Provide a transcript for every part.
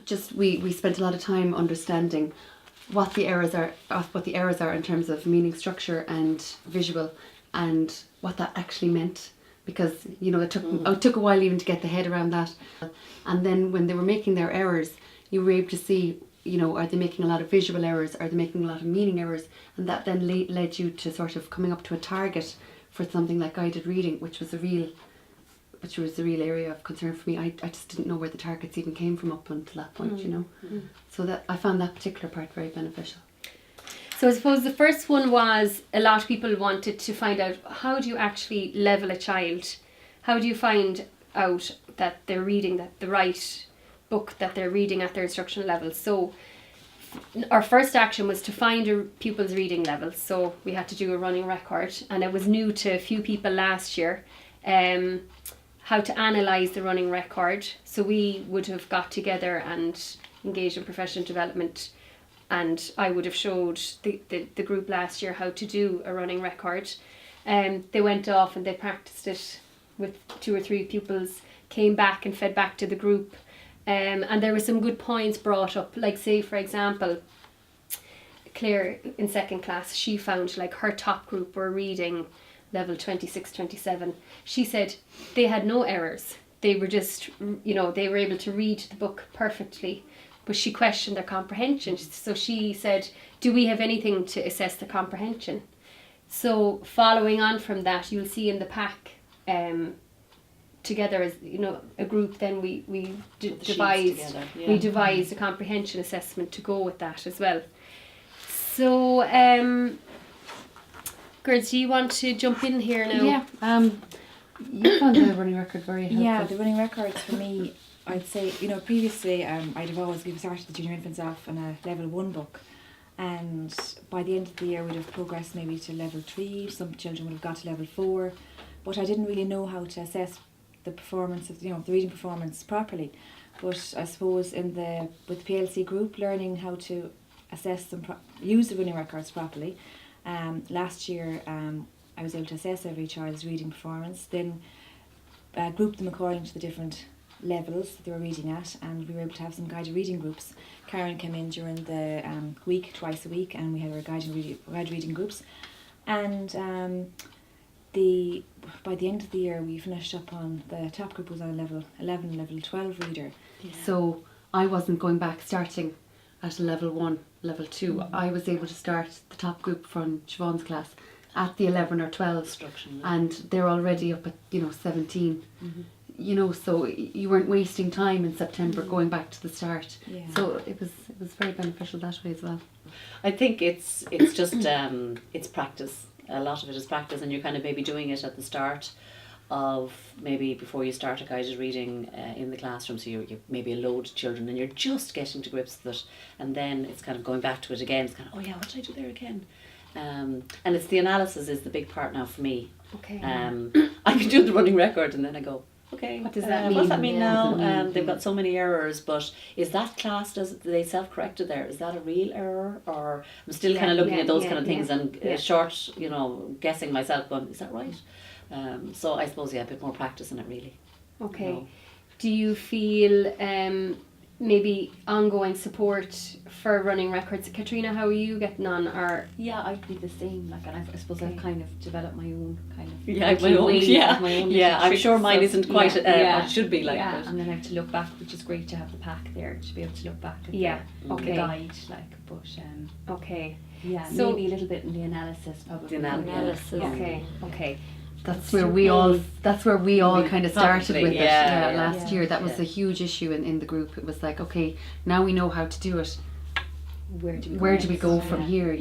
just we spent a lot of time understanding what the errors are in terms of meaning, structure and visual, and what that actually meant, because it took a while even to get the head around that. And then when they were making their errors, you were able to see, are they making a lot of visual errors, are they making a lot of meaning errors, and that then led you to sort of coming up to a target for something like guided reading, which was a real area of concern for me. I just didn't know where the targets even came from up until that point, So that I found that particular part very beneficial. So I suppose the first one was, a lot of people wanted to find out, how do you actually level a child? How do you find out that they're reading the right book, that they're reading at their instructional level? So our first action was to find a pupil's reading level. So we had to do a running record, and it was new to a few people last year. How to analyse the running record. So we would have got together and engaged in professional development, and I would have showed the group last year how to do a running record. They went off and they practiced it with 2 or 3 pupils, came back and fed back to the group, and there were some good points brought up, like say for example Claire in second class, she found like her top group were reading level 26, 27. She said they had no errors. They were just, they were able to read the book perfectly, but she questioned their comprehension. So she said, do we have anything to assess the comprehension? So following on from that, you'll see in the pack, together as, a group, then we devised a comprehension assessment to go with that as well. So, Girls, do you want to jump in here now? Yeah. You found the running record very helpful. Yeah, the running records for me, I'd say, previously I'd have always started the junior infants off on a level 1 book, and by the end of the year we'd have progressed maybe to level 3, some children would have got to level 4, but I didn't really know how to assess the performance of, the reading performance properly. But I suppose with the PLC group, learning how to assess them, use the running records properly. Last year I was able to assess every child's reading performance, then group them according to the different levels that they were reading at, and we were able to have some guided reading groups. Karen came in during the week, twice a week, and we had our guided reading groups. And by the end of the year we finished up on, the top group was on a level 11, level 12 reader. Yeah. So I wasn't going back starting at a level 1, level 2. Mm-hmm. I was able to start the top group from Siobhan's class at the 11 or 12, and they're already up at 17. Mm-hmm. So you weren't wasting time in September going back to the start. Yeah. So it was very beneficial that way as well. I think it's just it's practice. A lot of it is practice, and you're kind of maybe doing it at the start of, maybe before you start a guided reading in the classroom, so you maybe a load of children and you're just getting to grips with it, and then it's kind of going back to it again. It's kind of, oh yeah, what did I do there again? And it's the analysis is the big part now for me. Okay. I can do the running record and then I go, okay, what does that mean? What does that mean now? They've got so many errors, but is that class, they self-corrected there? Is that a real error? Or I'm still kind of looking at those kind of things and short, guessing myself, going, is that right? So I suppose, a bit more practice in it really. Okay. Do you feel maybe ongoing support for running records? Katrina, how are you getting on? Or yeah, I'd be the same. And I suppose I've kind of developed my own kind of I'm sure mine isn't quite what it should be like. Yeah, and then I have to look back, which is great to have the pack there to be able to look back at the guide, okay. Yeah, so maybe a little bit in the analysis probably. Okay. That's where we all kind of started with it last year. That was a huge issue in the group. It was like, okay, now we know how to do it. Where do we go from here?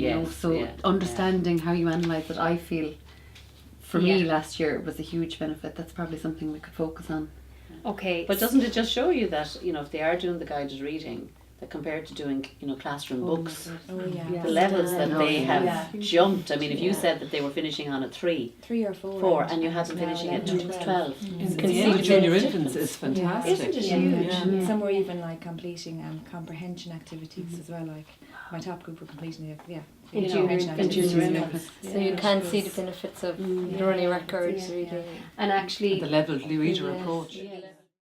Understanding how you analyse it, I feel, for me last year was a huge benefit. That's probably something we could focus on. Okay. But doesn't it just show you that, if they are doing the guided reading, that compared to doing, classroom books, the levels that they have jumped. I mean, if you said that they were finishing on a 3 or 4, and you had them finishing at 12. The junior infants is fantastic. Isn't it huge? Some were even completing comprehension activities as well. Like my top group were completing junior infants. So you can see the benefits of the running records reading. And actually the level reader approach.